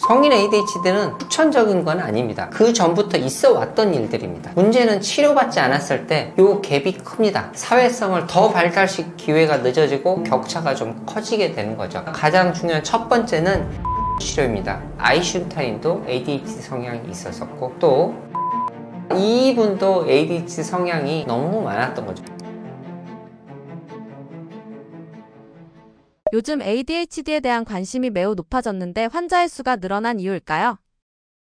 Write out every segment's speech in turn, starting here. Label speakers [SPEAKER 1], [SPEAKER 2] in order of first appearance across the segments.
[SPEAKER 1] 성인 ADHD는 후천적인 건 아닙니다. 그 전부터 있어 왔던 일들입니다. 문제는 치료받지 않았을 때 요 갭이 큽니다. 사회성을 더 발달시킬 기회가 늦어지고 격차가 좀 커지게 되는 거죠. 가장 중요한 첫 번째는 치료입니다. 아인슈타인도 ADHD 성향이 있었었고, 또 이분도 ADHD 성향이 너무 많았던 거죠.
[SPEAKER 2] 요즘 ADHD에 대한 관심이 매우 높아졌는데 환자의 수가 늘어난 이유일까요?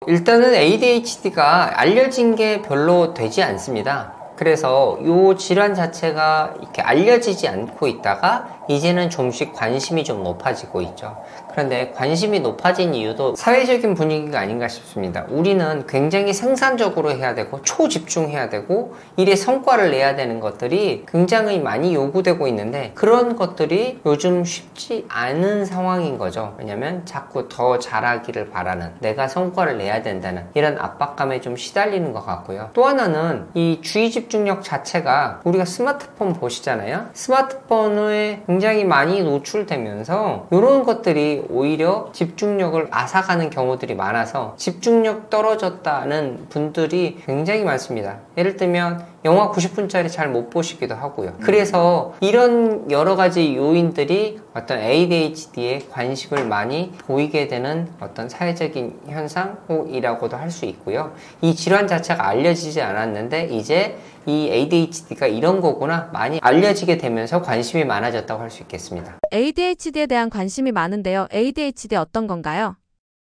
[SPEAKER 1] 일단은 ADHD가 알려진 게 별로 되지 않습니다. 그래서 이 질환 자체가 이렇게 알려지지 않고 있다가 이제는 좀씩 관심이 좀 높아지고 있죠. 그런데 관심이 높아진 이유도 사회적인 분위기가 아닌가 싶습니다. 우리는 굉장히 생산적으로 해야 되고 초집중해야 되고 일에 성과를 내야 되는 것들이 굉장히 많이 요구되고 있는데, 그런 것들이 요즘 쉽지 않은 상황인 거죠. 왜냐면 자꾸 더 잘하기를 바라는, 내가 성과를 내야 된다는 이런 압박감에 좀 시달리는 것 같고요. 또 하나는 이 주의 집중력 자체가, 우리가 스마트폰 보시잖아요. 스마트폰에 굉장히 많이 노출되면서 이런 것들이 오히려 집중력을 앗아가는 경우들이 많아서 집중력 떨어졌다는 분들이 굉장히 많습니다. 예를 들면 영화 90분짜리 잘 못 보시기도 하고요. 그래서 이런 여러 가지 요인들이 어떤 ADHD에 관심을 많이 보이게 되는 어떤 사회적인 현상이라고도 할 수 있고요. 이 질환 자체가 알려지지 않았는데 이제 이 ADHD가 이런 거구나 많이 알려지게 되면서 관심이 많아졌다고 할 수 있겠습니다.
[SPEAKER 2] ADHD에 대한 관심이 많은데요. ADHD 어떤 건가요?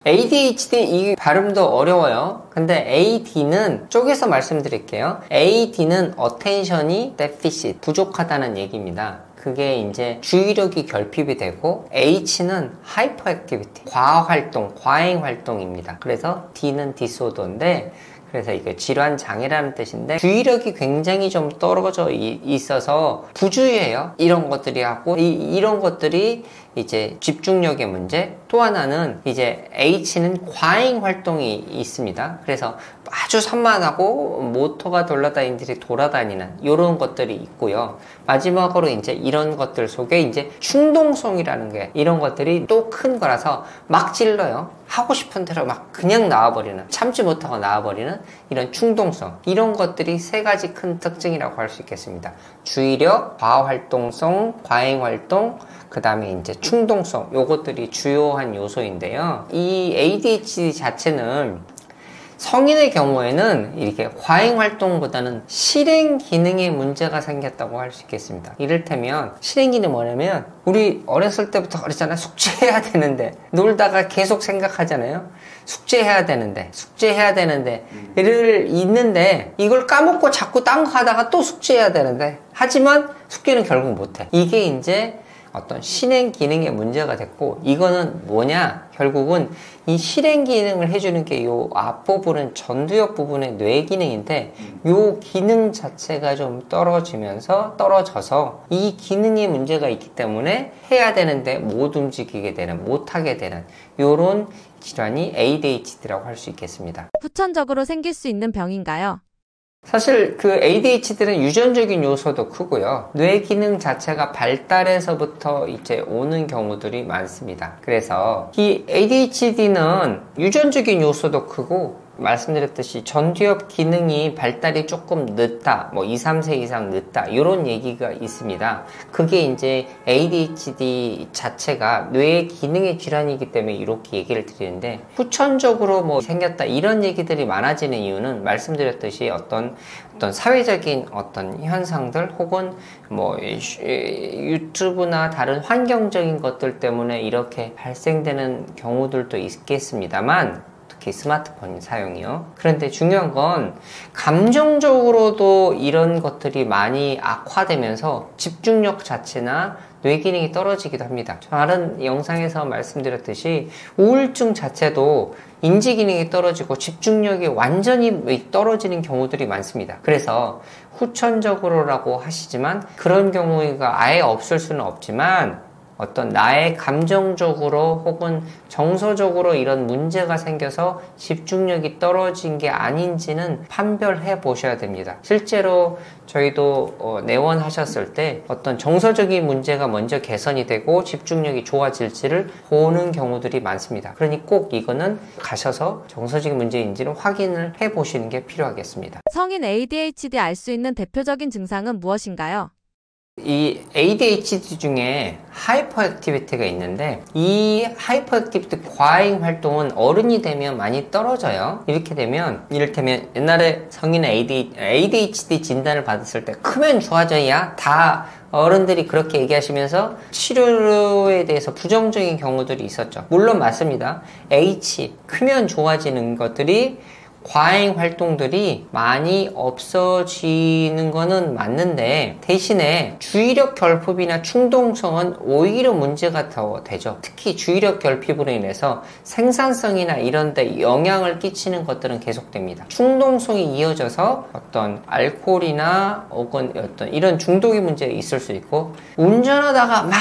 [SPEAKER 1] ADHD 이 발음도 어려워요. 근데 AD는 쪼개서 말씀드릴게요. AD는 Attention이 Deficit, 부족하다는 얘기입니다. 그게 이제 주의력이 결핍이 되고, H는 Hyperactivity, 과활동, 과잉활동입니다. 그래서 D는 Disorder인데, 그래서 이게 질환 장애라는 뜻인데, 주의력이 굉장히 좀 떨어져 있어서 부주의해요. 이런 것들이 하고, 이런 것들이 이제 집중력의 문제. 또 하나는 이제 H는 과잉 활동이 있습니다. 그래서 아주 산만하고 모터가 돌아다니는 이런 것들이 있고요. 마지막으로 이제 이런 것들 속에 이제 충동성이라는 게, 이런 것들이 또 큰 거라서 막 질러요. 하고 싶은 대로 막 그냥 나와버리는, 참지 못하고 나와버리는 이런 충동성, 이런 것들이 세 가지 큰 특징이라고 할 수 있겠습니다. 주의력, 과활동성, 과잉활동, 그 다음에 이제 충동성, 요것들이 주요한 요소인데요. 이 ADHD 자체는 성인의 경우에는 이렇게 과잉 활동보다는 실행 기능에 문제가 생겼다고 할 수 있겠습니다. 이를테면 실행 기능이 뭐냐면, 우리 어렸을 때부터 그랬잖아요. 숙제해야 되는데, 놀다가 계속 생각하잖아요. 숙제해야 되는데 를 있는데, 이걸 까먹고 자꾸 딴 거 하다가 또 숙제해야 되는데, 하지만 숙제는 결국 못해. 이게 이제 어떤 실행 기능에 문제가 됐고, 이거는 뭐냐? 결국은 이 실행 기능을 해주는 게 요 앞부분은 전두엽 부분의 뇌 기능인데, 요 기능 자체가 좀 떨어져서 이 기능에 문제가 있기 때문에 해야 되는데 못 움직이게 되는, 못 하게 되는 요런 질환이 ADHD라고 할 수 있겠습니다.
[SPEAKER 2] 후천적으로 생길 수 있는 병인가요?
[SPEAKER 1] 사실 그 ADHD는 유전적인 요소도 크고요. 뇌 기능 자체가 발달해서부터 이제 오는 경우들이 많습니다. 그래서 이 ADHD는 유전적인 요소도 크고, 말씀드렸듯이 전두엽 기능이 발달이 조금 늦다, 뭐 2, 3세 이상 늦다, 이런 얘기가 있습니다. 그게 이제 ADHD 자체가 뇌 기능의 질환이기 때문에 이렇게 얘기를 드리는데, 후천적으로 뭐 생겼다 이런 얘기들이 많아지는 이유는 말씀드렸듯이 어떤 사회적인 어떤 현상들, 혹은 뭐 유튜브나 다른 환경적인 것들 때문에 이렇게 발생되는 경우들도 있겠습니다만, 특히 스마트폰 사용이요. 그런데 중요한 건 감정적으로도 이런 것들이 많이 악화되면서 집중력 자체나 뇌 기능이 떨어지기도 합니다. 다른 영상에서 말씀드렸듯이 우울증 자체도 인지 기능이 떨어지고 집중력이 완전히 떨어지는 경우들이 많습니다. 그래서 후천적으로라고 하시지만, 그런 경우가 아예 없을 수는 없지만, 어떤 나의 감정적으로 혹은 정서적으로 이런 문제가 생겨서 집중력이 떨어진 게 아닌지는 판별해 보셔야 됩니다. 실제로 저희도 내원하셨을 때 어떤 정서적인 문제가 먼저 개선이 되고 집중력이 좋아질지를 보는 경우들이 많습니다. 그러니 꼭 이거는 가셔서 정서적인 문제인지를 확인을 해 보시는 게 필요하겠습니다.
[SPEAKER 2] 성인 ADHD 알 수 있는 대표적인 증상은 무엇인가요?
[SPEAKER 1] 이 ADHD 중에 하이퍼 액티비티가 있는데 이 하이퍼 액티비티 과잉 활동은 어른이 되면 많이 떨어져요. 이렇게 되면 이를테면 옛날에 성인 ADHD 진단을 받았을 때 크면 좋아져야 다 어른들이 그렇게 얘기하시면서 치료에 대해서 부정적인 경우들이 있었죠. 물론 맞습니다. H 크면 좋아지는 것들이 과잉 활동들이 많이 없어지는 거는 맞는데 대신에 주의력 결핍이나 충동성은 오히려 문제가 더 되죠. 특히 주의력 결핍으로 인해서 생산성이나 이런 데 영향을 끼치는 것들은 계속됩니다. 충동성이 이어져서 어떤 알코올이나 혹은 어떤 이런 중독의 문제가 있을 수 있고 운전하다가 막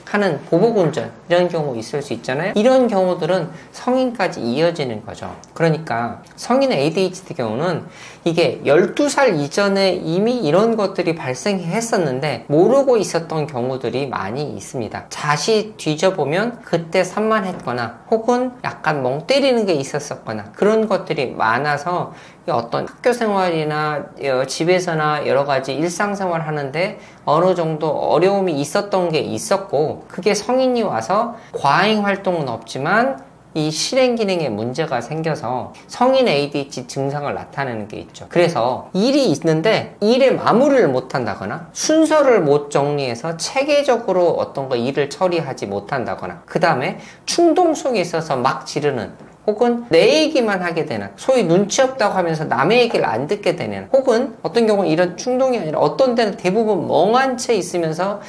[SPEAKER 1] 하는 보복운전 이런 경우 있을 수 있잖아요. 이런 경우들은 성인까지 이어지는 거죠. 그러니까 성인 ADHD 경우는 이게 12살 이전에 이미 이런 것들이 발생했었는데 모르고 있었던 경우들이 많이 있습니다. 자시 뒤져보면 그때 산만했거나 혹은 약간 멍 때리는 게 있었거나 그런 것들이 많아서 어떤 학교 생활이나 집에서나 여러 가지 일상생활 하는데 어느 정도 어려움이 있었던 게 있었고 그게 성인이 와서 과잉 활동은 없지만 이 실행 기능에 문제가 생겨서 성인 ADHD 증상을 나타내는 게 있죠. 그래서 일이 있는데 일에 마무리를 못 한다거나 순서를 못 정리해서 체계적으로 어떤 거 일을 처리하지 못한다거나 그 다음에 충동성이 있어서 막 지르는 혹은 내 얘기만 하게 되는 소위 눈치 없다고 하면서 남의 얘기를 안 듣게 되는 혹은 어떤 경우는 이런 충동이 아니라 어떤 데는 대부분 멍한 채 있으면서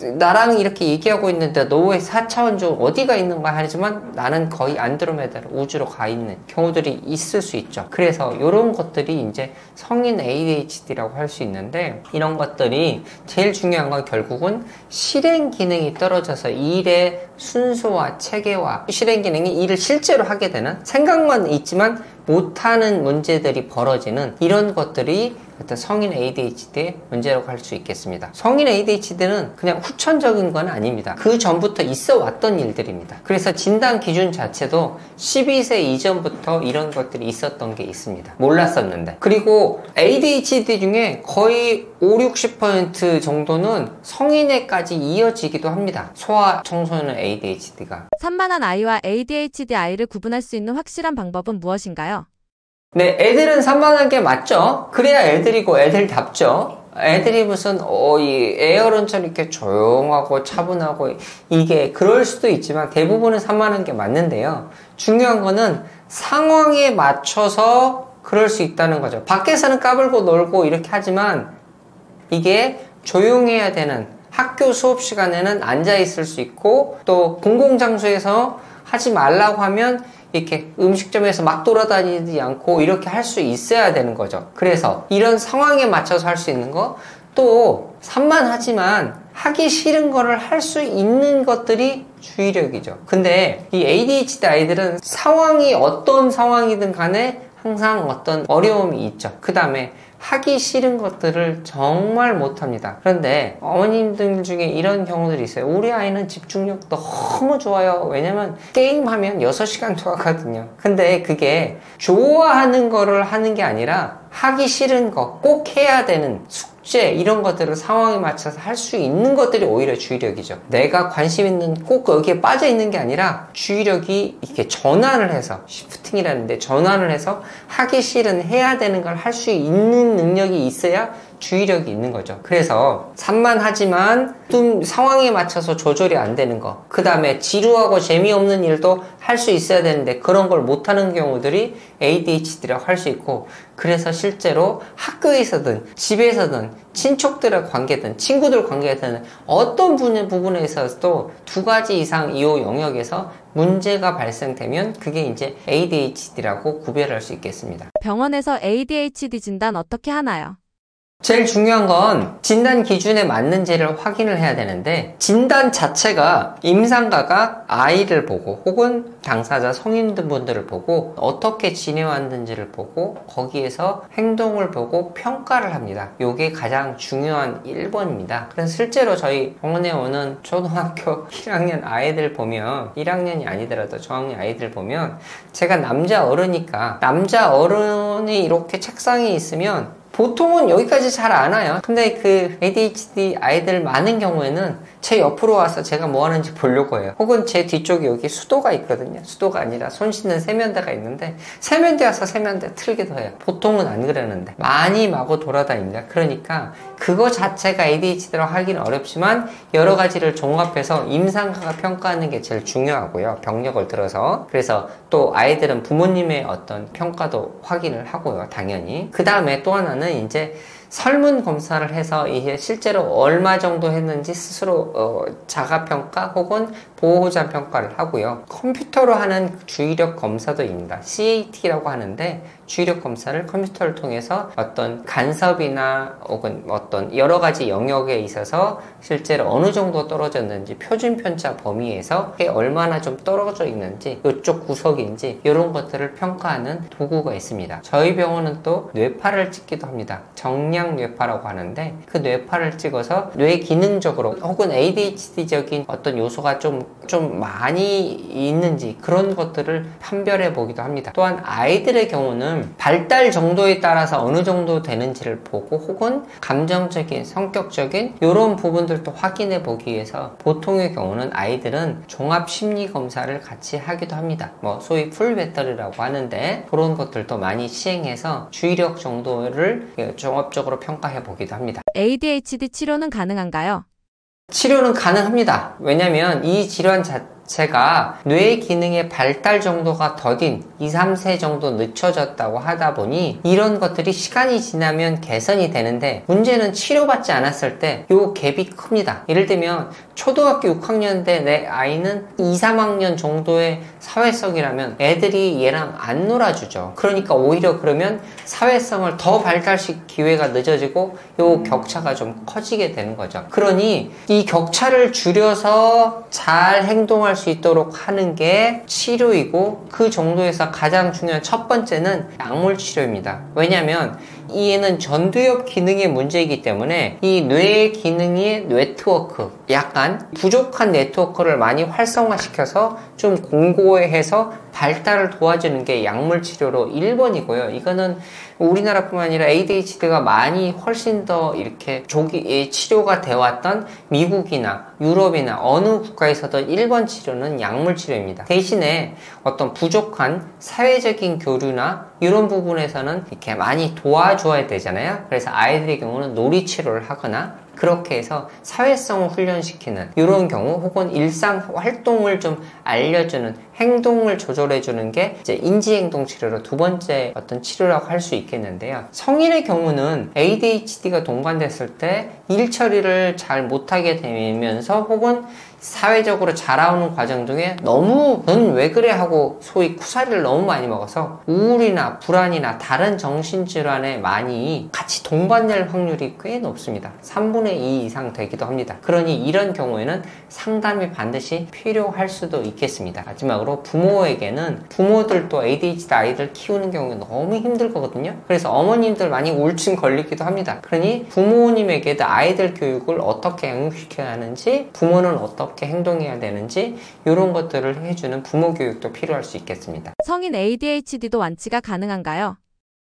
[SPEAKER 1] 나랑 이렇게 얘기하고 있는데 너 왜 4차원적 어디가 있는가 하지만 나는 거의 안드로메다로 우주로 가 있는 경우들이 있을 수 있죠. 그래서 이런 것들이 이제 성인 ADHD라고 할 수 있는데 이런 것들이 제일 중요한 건 결국은 실행 기능이 떨어져서 일의 순서와 체계와 실행 기능이 일을 실제로 하게 되는 생각만 있지만 못하는 문제들이 벌어지는 이런 것들이 어떤 성인 ADHD의 문제라고 할 수 있겠습니다. 성인 ADHD는 그냥 후천적인 건 아닙니다. 그 전부터 있어 왔던 일들입니다. 그래서 진단 기준 자체도 12세 이전부터 이런 것들이 있었던 게 있습니다. 몰랐었는데. 그리고 ADHD 중에 거의 50-60% 정도는 성인에까지 이어지기도 합니다. 소아 청소년 ADHD가.
[SPEAKER 2] 산만한 아이와 ADHD 아이를 구분할 수 있는 확실한 방법은 무엇인가요?
[SPEAKER 1] 네, 애들은 산만한 게 맞죠? 그래야 애들이고 애들답죠? 애들이 무슨, 이 애어른처럼 이렇게 조용하고 차분하고, 이게 그럴 수도 있지만 대부분은 산만한 게 맞는데요. 중요한 거는 상황에 맞춰서 그럴 수 있다는 거죠. 밖에서는 까불고 놀고 이렇게 하지만 이게 조용해야 되는 학교 수업 시간에는 앉아 있을 수 있고 또 공공장소에서 하지 말라고 하면 이렇게 음식점에서 막 돌아다니지 않고 이렇게 할 수 있어야 되는 거죠. 그래서 이런 상황에 맞춰서 할 수 있는 거, 또 산만하지만 하기 싫은 거를 할 수 있는 것들이 주의력이죠. 근데 이 ADHD 아이들은 상황이 어떤 상황이든 간에 항상 어떤 어려움이 있죠. 그 다음에 하기 싫은 것들을 정말 못합니다. 그런데 어머님들 중에 이런 경우들이 있어요. 우리 아이는 집중력 너무 좋아요. 왜냐면 게임하면 6시간도 하거든요. 근데 그게 좋아하는 거를 하는 게 아니라 하기 싫은 거, 꼭 해야 되는 숙제 이런 것들을 상황에 맞춰서 할 수 있는 것들이 오히려 주의력이죠. 내가 관심 있는 꼭 여기에 빠져 있는 게 아니라 주의력이 이렇게 전환을 해서 시프팅이라는데 전환을 해서 하기 싫은 해야 되는 걸 할 수 있는 능력이 있어야 주의력이 있는 거죠. 그래서 산만하지만 좀 상황에 맞춰서 조절이 안 되는 거, 그 다음에 지루하고 재미없는 일도 할 수 있어야 되는데 그런 걸 못하는 경우들이 ADHD라고 할 수 있고, 그래서 실제로 학교에서든 집에서든 친척들의 관계든 친구들 관계든 어떤 부분에 있어서도 2가지 이상 이 영역에서 문제가 발생되면 그게 이제 ADHD라고 구별할 수 있겠습니다.
[SPEAKER 2] 병원에서 ADHD 진단 어떻게 하나요?
[SPEAKER 1] 제일 중요한 건 진단 기준에 맞는지를 확인을 해야 되는데, 진단 자체가 임상가가 아이를 보고 혹은 당사자 성인분들을 보고 어떻게 지내왔는지를 보고 거기에서 행동을 보고 평가를 합니다. 이게 가장 중요한 1번입니다. 그래서 실제로 저희 병원에 오는 초등학교 1학년 아이들 보면, 1학년이 아니더라도 저학년 아이들 보면, 제가 남자 어른이니까 남자 어른이 이렇게 책상에 있으면 보통은 여기까지 잘 안 와요. 근데 그 ADHD 아이들 많은 경우에는 제 옆으로 와서 제가 뭐 하는지 보려고 해요. 혹은 제 뒤쪽에 여기 수도가 있거든요. 수도가 아니라 손 씻는 세면대가 있는데 세면대 와서 세면대 틀기도 해요. 보통은 안 그러는데 많이 마구 돌아다닙니다. 그러니까 그거 자체가 ADHD로 하기는 어렵지만 여러 가지를 종합해서 임상가가 평가하는 게 제일 중요하고요. 병력을 들어서. 그래서 또 아이들은 부모님의 어떤 평가도 확인을 하고요. 당연히. 그 다음에 또 하나는 이제 설문 검사를 해서 이게 실제로 얼마 정도 했는지 스스로 자가평가 혹은 보호자 평가를 하고요. 컴퓨터로 하는 주의력 검사도 있습니다. CAT라고 하는데 주의력 검사를 컴퓨터를 통해서 어떤 간섭이나 혹은 어떤 여러 가지 영역에 있어서 실제로 어느 정도 떨어졌는지 표준 편차 범위에서 얼마나 좀 떨어져 있는지 이쪽 구석인지 이런 것들을 평가하는 도구가 있습니다. 저희 병원은 또 뇌파를 찍기도 합니다. 정량 뇌파라고 하는데 그 뇌파를 찍어서 뇌 기능적으로 혹은 ADHD적인 어떤 요소가 좀 많이 있는지 그런 것들을 판별해 보기도 합니다. 또한 아이들의 경우는 발달 정도에 따라서 어느 정도 되는지를 보고 혹은 감정적인, 성격적인 이런 부분들도 확인해 보기 위해서 보통의 경우는 아이들은 종합 심리 검사를 같이 하기도 합니다. 뭐 소위 풀 배터리라고 하는데 그런 것들도 많이 시행해서 주의력 정도를 종합적으로 평가해 보기도 합니다.
[SPEAKER 2] ADHD 치료는 가능한가요?
[SPEAKER 1] 치료는 가능합니다. 왜냐면 이 질환 자체가 뇌 기능의 발달 정도가 더딘 2, 3세 정도 늦춰졌다고 하다 보니 이런 것들이 시간이 지나면 개선이 되는데 문제는 치료받지 않았을 때 이 갭이 큽니다. 예를 들면 초등학교 6학년 때 내 아이는 2, 3학년 정도의 사회성이라면 애들이 얘랑 안 놀아주죠. 그러니까 오히려 그러면 사회성을 더 발달시킬 기회가 늦어지고 이 격차가 좀 커지게 되는 거죠. 그러니 이 격차를 줄여서 잘 행동할 수 있도록 하는 게 치료이고 그 정도에서 가장 중요한 첫 번째는 약물 치료입니다. 왜냐하면 얘는 전두엽 기능의 문제이기 때문에 이 뇌 기능의 네트워크, 약간 부족한 네트워크를 많이 활성화시켜서 좀 공고해서 발달을 도와주는 게 약물 치료로 1번이고요. 이거는 우리나라뿐만 아니라 ADHD가 많이 훨씬 더 이렇게 조기 치료가 되어왔던 미국이나 유럽이나 어느 국가에서도 1번 치료는 약물 치료입니다. 대신에 어떤 부족한 사회적인 교류나 이런 부분에서는 이렇게 많이 도와줘야 되잖아요. 그래서 아이들의 경우는 놀이 치료를 하거나 그렇게 해서 사회성을 훈련시키는 이런 경우 혹은 일상 활동을 좀 알려주는 행동을 조절해주는 게 이제 인지행동 치료로 두 번째 어떤 치료라고 할 수 있겠는데요. 성인의 경우는 ADHD가 동반됐을 때 일 처리를 잘 못하게 되면서 혹은 사회적으로 자라오는 과정 중에 너무 넌 왜 그래 하고 소위 쿠사리를 너무 많이 먹어서 우울이나 불안이나 다른 정신질환에 많이 같이 동반될 확률이 꽤 높습니다. 3분의 2 이상 되기도 합니다. 그러니 이런 경우에는 상담이 반드시 필요할 수도 있겠습니다. 마지막으로 부모에게는 부모들도 ADHD 아이들 키우는 경우에 너무 힘들 거거든요. 그래서 어머님들 많이 우울증 걸리기도 합니다. 그러니 부모님에게도 아이들 교육을 어떻게 양육시켜야 하는지 부모는 어떻게 행동해야 되는지 이런 것들을 해주는 부모 교육도 필요할 수 있겠습니다.
[SPEAKER 2] 성인 ADHD도 완치가 가능한가요?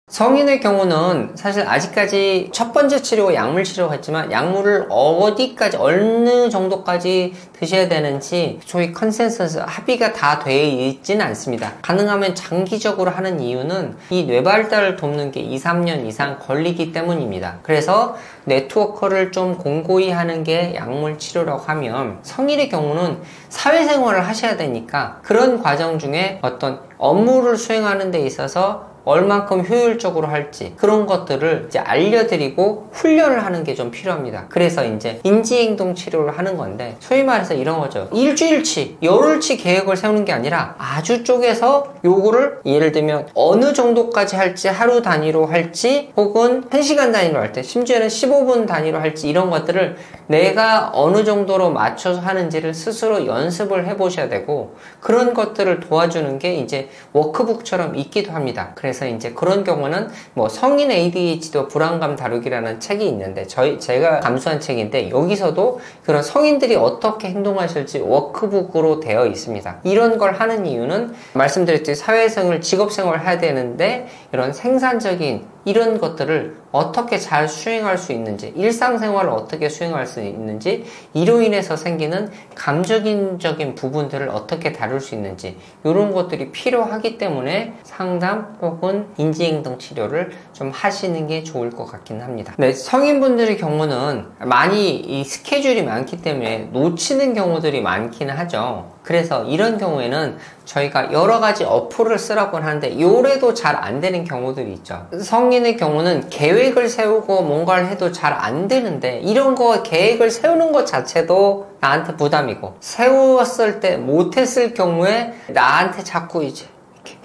[SPEAKER 1] 성인의 경우는 사실 아직까지 첫 번째 치료가 약물 치료가 있지만 약물을 어디까지 어느 정도까지 드셔야 되는지 소위 컨센서스 합의가 다 돼 있지는 않습니다. 가능하면 장기적으로 하는 이유는 이 뇌발달을 돕는 게 2, 3년 이상 걸리기 때문입니다. 그래서 네트워크를 좀 공고히 하는 게 약물 치료라고 하면 성인의 경우는 사회생활을 하셔야 되니까 그런 과정 중에 어떤 업무를 수행하는 데 있어서 얼만큼 효율적으로 할지 그런 것들을 이제 알려드리고 훈련을 하는 게 좀 필요합니다. 그래서 이제 인지행동 치료를 하는 건데 소위 말해서 이런 거죠. 일주일치, 열흘치 계획을 세우는 게 아니라 아주 쪼개서 요거를 예를 들면 어느 정도까지 할지 하루 단위로 할지 혹은 1시간 단위로 할 때 심지어는 15분 단위로 할지 이런 것들을 내가 어느 정도로 맞춰서 하는지를 스스로 연습을 해보셔야 되고 그런 것들을 도와주는 게 이제 워크북처럼 있기도 합니다. 그래서 이제 그런 경우는 뭐 성인 ADHD 불안감 다루기라는 책이 있는데 제가 감수한 책인데 여기서도 그런 성인들이 어떻게 행동하실지 워크북으로 되어 있습니다. 이런 걸 하는 이유는 말씀드렸듯이 사회생활, 직업생활을 해야 되는데 이런 생산적인 이런 것들을 어떻게 잘 수행할 수 있는지, 일상생활을 어떻게 수행할 수 있는지, 이로 인해서 생기는 감정적인 부분들을 어떻게 다룰 수 있는지 이런 것들이 필요하기 때문에 상담 혹은 인지행동 치료를 좀 하시는 게 좋을 것 같긴 합니다. 네, 성인분들의 경우는 많이 이 스케줄이 많기 때문에 놓치는 경우들이 많기는 하죠. 그래서 이런 경우에는 저희가 여러 가지 어플을 쓰라고 하는데 요래도 잘 안 되는 경우들이 있죠. 성인의 경우는 계획을 세우고 뭔가를 해도 잘 안 되는데 이런 거 계획을 세우는 것 자체도 나한테 부담이고 세웠을 때 못했을 경우에 나한테 자꾸 이제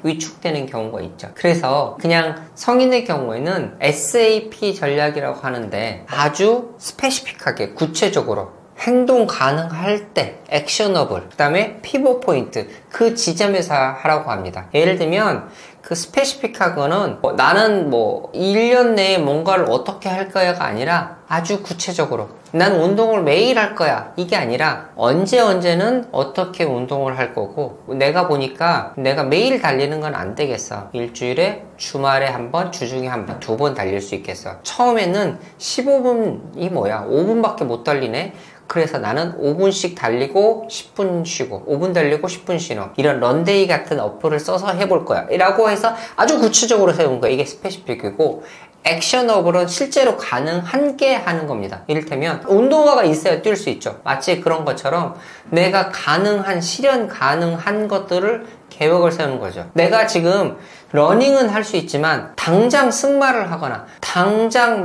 [SPEAKER 1] 위축되는 경우가 있죠. 그래서 그냥 성인의 경우에는 SAP 전략이라고 하는데 아주 스페시픽하게 구체적으로 행동 가능할 때 액셔너블 그 다음에 피벗 포인트 그 지점에서 하라고 합니다. 예를 들면 그 스페시픽하거는 나는 1년 내에 뭔가를 어떻게 할 거야가 아니라 아주 구체적으로 난 운동을 매일 할 거야 이게 아니라 언제는 어떻게 운동을 할 거고 내가 보니까 내가 매일 달리는 건 안 되겠어. 일주일에 주말에 한 번, 주중에 한 번, 2번 달릴 수 있겠어. 처음에는 15분이 뭐야 5분밖에 못 달리네. 그래서 나는 5분씩 달리고 10분 쉬고 5분 달리고 10분 쉬고 이런 런데이 같은 어플을 써서 해볼 거야 라고 해서 아주 구체적으로 세운 거야. 이게 스페시픽이고 액션업으로는 실제로 가능한 게 하는 겁니다. 이를테면 운동화가 있어야 뛸 수 있죠. 마치 그런 것처럼 내가 실현 가능한 것들을 계획을 세우는 거죠. 내가 지금 러닝은 할 수 있지만 당장 승마를 하거나 당장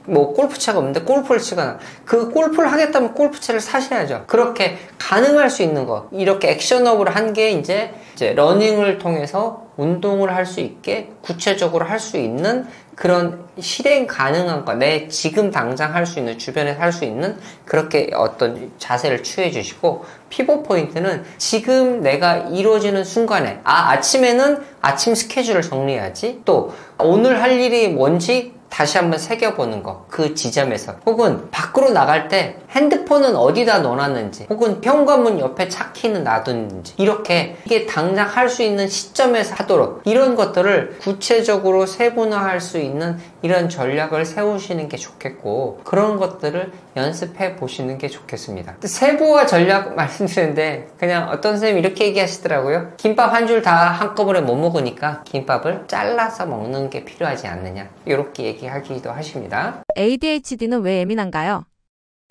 [SPEAKER 1] 골프채가 없는데 골프를 치거나 그 골프를 하겠다면 골프채를 사셔야죠. 그렇게 가능할 수 있는 거 이렇게 액션업을 한 게 이제 러닝을 통해서 운동을 할 수 있게 구체적으로 할 수 있는 그런 실행 가능한 거, 내 지금 당장 할 수 있는, 주변에서 할 수 있는 그렇게 어떤 자세를 취해 주시고 피벗 포인트는 지금 내가 이루어지는 순간에 아침에는 아침 스케줄을 정리해야지 또 오늘 할 일이 뭔지 다시 한번 새겨보는 거, 그 지점에서 혹은 밖으로 나갈 때 핸드폰은 어디다 넣어놨는지 혹은 현관문 옆에 차키는 놔뒀는지 이렇게 이게 당장 할 수 있는 시점에서 하도록 이런 것들을 구체적으로 세분화할 수 있는 이런 전략을 세우시는 게 좋겠고 그런 것들을 연습해 보시는 게 좋겠습니다. 세부화 전략 말씀드렸는데 그냥 어떤 선생님이 이렇게 얘기하시더라고요. 김밥 한 줄 다 한꺼번에 못 먹으니까 김밥을 잘라서 먹는 게 필요하지 않느냐 이렇게 얘기하기도 하십니다.
[SPEAKER 2] ADHD는 왜 예민한가요?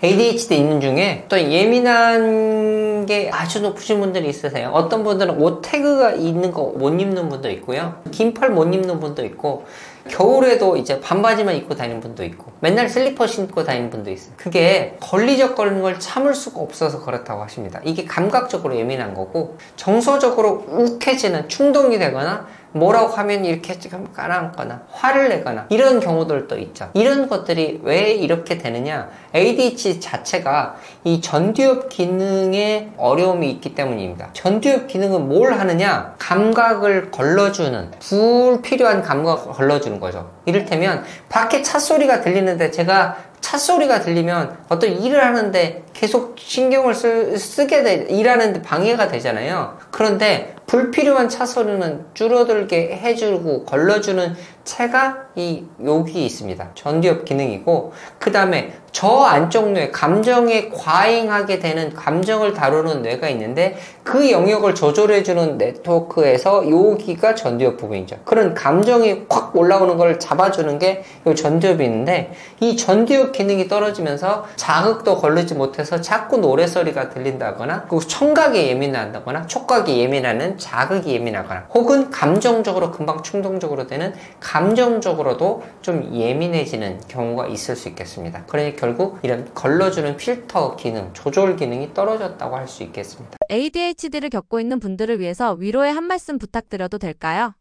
[SPEAKER 1] ADHD 있는 중에 또 예민한 게 아주 높으신 분들이 있으세요. 어떤 분들은 옷 태그가 있는 거 못 입는 분도 있고요. 긴팔 못 입는 분도 있고 겨울에도 이제 반바지만 입고 다니는 분도 있고 맨날 슬리퍼 신고 다니는 분도 있어요. 그게 걸리적거리는 걸 참을 수가 없어서 그렇다고 하십니다. 이게 감각적으로 예민한 거고 정서적으로 욱해지는 충동이 되거나 뭐라고 하면 이렇게 지금 깔아앉거나 화를 내거나 이런 경우들도 있죠. 이런 것들이 왜 이렇게 되느냐, ADHD 자체가 이 전두엽 기능에 어려움이 있기 때문입니다. 전두엽 기능은 뭘 하느냐, 감각을 걸러주는, 불필요한 감각을 걸러주는 거죠. 이를테면 밖에 차 소리가 들리는데 제가 차 소리가 들리면 어떤 일을 하는데 계속 신경을 쓰게 일하는데 방해가 되잖아요. 그런데 불필요한 차 소리는 줄어들게 해주고 걸러주는 채가 여기 있습니다. 전두엽 기능이고, 그 다음에 저 안쪽 뇌, 감정에 과잉하게 되는 감정을 다루는 뇌가 있는데 그 영역을 조절해주는 네트워크에서 여기가 전두엽 부분이죠. 그런 감정이 확 올라오는 걸 잡아주는 게 이 전두엽이 있는데, 이 전두엽 기능이 떨어지면서 자극도 걸리지 못해서 자꾸 노래소리가 들린다거나, 그 청각에 예민하다거나, 촉각에 예민하는 자극이 예민하거나, 혹은 감정적으로 금방 충동적으로 되는 감정적으로도 좀 예민해지는 경우가 있을 수 있겠습니다. 그러니 결국 이런 걸러주는 필터 기능, 조절 기능이 떨어졌다고 할 수 있겠습니다.
[SPEAKER 2] ADHD를 겪고 있는 분들을 위해서 위로의 한 말씀 부탁드려도 될까요?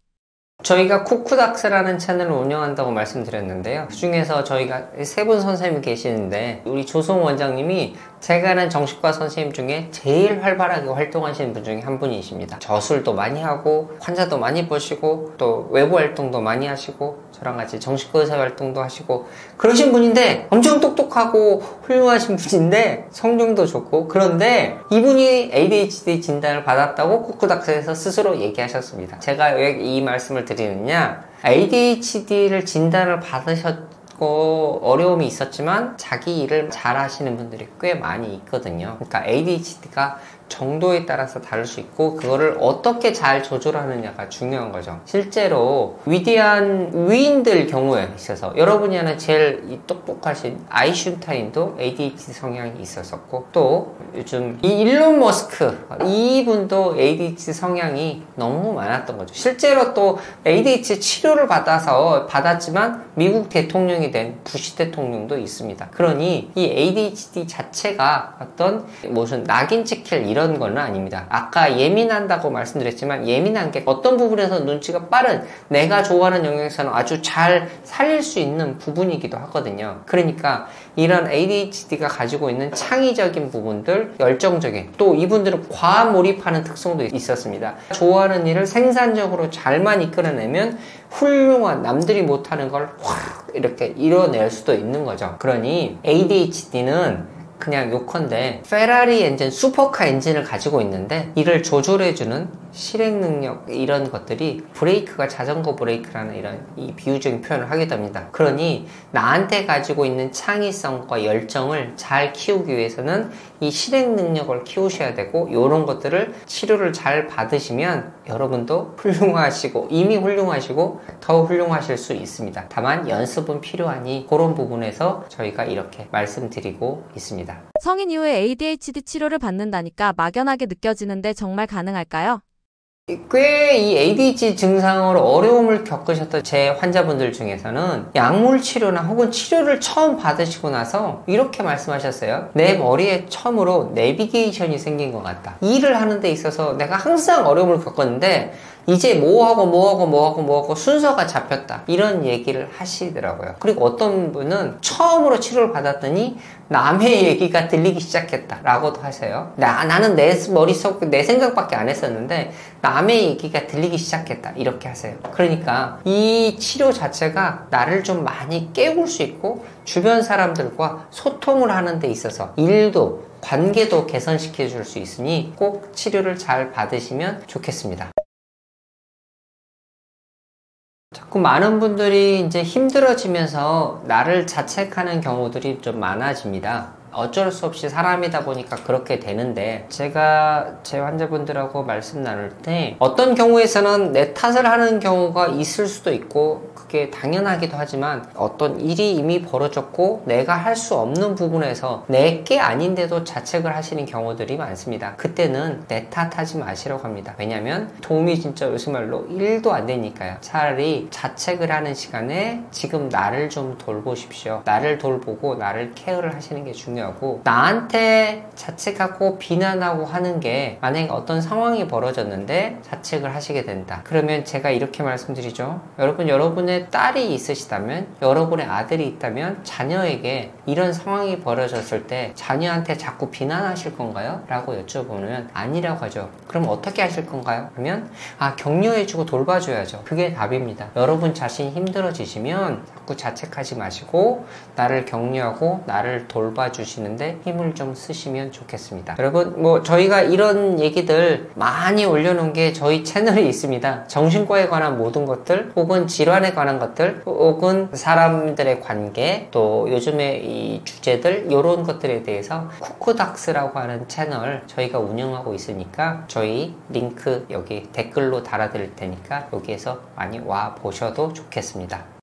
[SPEAKER 1] 저희가 쿠쿠닥스라는 채널을 운영한다고 말씀드렸는데요. 그 중에서 저희가 세 분 선생님이 계시는데, 우리 조성 원장님이 제가 아는 정신과 선생님 중에 제일 활발하게 활동하시는 분 중에 한 분이십니다. 저술도 많이 하고 환자도 많이 보시고 또 외부 활동도 많이 하시고 저랑 같이 정신과 의사 활동도 하시고 그러신 분인데, 엄청 똑똑하고 훌륭하신 분인데 성격도 좋고, 그런데 이분이 ADHD 진단을 받았다고 쿠쿠닥스에서 스스로 얘기하셨습니다. 제가 왜 이 말씀을 드리느냐, ADHD를 진단을 받으셨고 어려움이 있었지만 자기 일을 잘 하시는 분들이 꽤 많이 있거든요. 그러니까 ADHD가 정도에 따라서 다를 수 있고, 그거를 어떻게 잘 조절하느냐가 중요한 거죠. 실제로 위대한 위인들 경우에 있어서 여러분이 아는 제일 똑똑하신 아인슈타인도 ADHD 성향이 있었었고, 또 요즘 이 일론 머스크 이분도 ADHD 성향이 너무 많았던 거죠. 실제로 또 ADHD 치료를 받았지만 미국 대통령이 된 부시 대통령도 있습니다. 그러니 이 ADHD 자체가 어떤 무슨 낙인 찍힐 이런 건 아닙니다. 아까 예민한다고 말씀드렸지만, 예민한 게 어떤 부분에서 눈치가 빠른, 내가 좋아하는 영역에서는 아주 잘 살릴 수 있는 부분이기도 하거든요. 그러니까 이런 ADHD가 가지고 있는 창의적인 부분들, 열정적인, 또 이분들은 과몰입하는 특성도 있었습니다. 좋아하는 일을 생산적으로 잘만 이끌어내면 훌륭한, 남들이 못하는 걸 확 이렇게 이뤄낼 수도 있는 거죠. 그러니 ADHD는 그냥 요컨대 페라리 엔진, 슈퍼카 엔진을 가지고 있는데 이를 조절해주는 실행 능력, 이런 것들이 브레이크가 자전거 브레이크라는 이런 이 비유적인 표현을 하게 됩니다. 그러니 나한테 가지고 있는 창의성과 열정을 잘 키우기 위해서는 이 실행 능력을 키우셔야 되고, 이런 것들을 치료를 잘 받으시면 여러분도 훌륭하시고, 이미 훌륭하시고 더 훌륭하실 수 있습니다. 다만 연습은 필요하니 그런 부분에서 저희가 이렇게 말씀드리고 있습니다.
[SPEAKER 2] 성인 이후에 ADHD 치료를 받는다니까 막연하게 느껴지는데 정말 가능할까요?
[SPEAKER 1] 꽤 이 ADHD 증상으로 어려움을 겪으셨던 제 환자분들 중에서는 약물 치료나 혹은 치료를 처음 받으시고 나서 이렇게 말씀하셨어요. 내 머리에 처음으로 내비게이션이 생긴 것 같다. 일을 하는 데 있어서 내가 항상 어려움을 겪었는데 이제 뭐하고 순서가 잡혔다, 이런 얘기를 하시더라고요. 그리고 어떤 분은 처음으로 치료를 받았더니 남의 얘기가 들리기 시작했다 라고도 하세요. 나는 내 머릿속 내 생각밖에 안 했었는데 남의 얘기가 들리기 시작했다, 이렇게 하세요. 그러니까 이 치료 자체가 나를 좀 많이 깨울 수 있고, 주변 사람들과 소통을 하는 데 있어서 일도 관계도 개선시켜 줄 수 있으니 꼭 치료를 잘 받으시면 좋겠습니다. 자꾸 많은 분들이 이제 힘들어지면서 나를 자책하는 경우들이 좀 많아집니다. 어쩔 수 없이 사람이다 보니까 그렇게 되는데, 제가 제 환자분들하고 말씀 나눌 때 어떤 경우에서는 내 탓을 하는 경우가 있을 수도 있고 그게 당연하기도 하지만, 어떤 일이 이미 벌어졌고 내가 할 수 없는 부분에서 내게 아닌데도 자책을 하시는 경우들이 많습니다. 그때는 내 탓하지 마시라고 합니다. 왜냐면 도움이 진짜 요새 말로 1도 안 되니까요. 차라리 자책을 하는 시간에 지금 나를 좀 돌보십시오. 나를 돌보고 나를 케어를 하시는 게 중요하고, 나한테 자책하고 비난하고 하는 게, 만약에 어떤 상황이 벌어졌는데 자책을 하시게 된다, 그러면 제가 이렇게 말씀드리죠. 여러분의 딸이 있으시다면, 여러분의 아들이 있다면 자녀에게 이런 상황이 벌어졌을 때 자녀한테 자꾸 비난하실 건가요? 라고 여쭤보면 아니라고 하죠. 그럼 어떻게 하실 건가요? 그러면 격려해주고 돌봐줘야죠. 그게 답입니다. 여러분 자신이 힘들어지시면 자꾸 자책하지 마시고 나를 격려하고 나를 돌봐주시는데 힘을 좀 쓰시면 좋겠습니다. 여러분, 저희가 이런 얘기들 많이 올려놓은 게 저희 채널에 있습니다. 정신과에 관한 모든 것들, 혹은 질환에 관한 하는 것들 혹은 사람들의 관계 또 요즘에 이 주제들 이런 것들에 대해서 쿠쿠닥스라고 하는 채널 저희가 운영하고 있으니까 저희 링크 여기 댓글로 달아드릴 테니까 여기에서 많이 와 보셔도 좋겠습니다.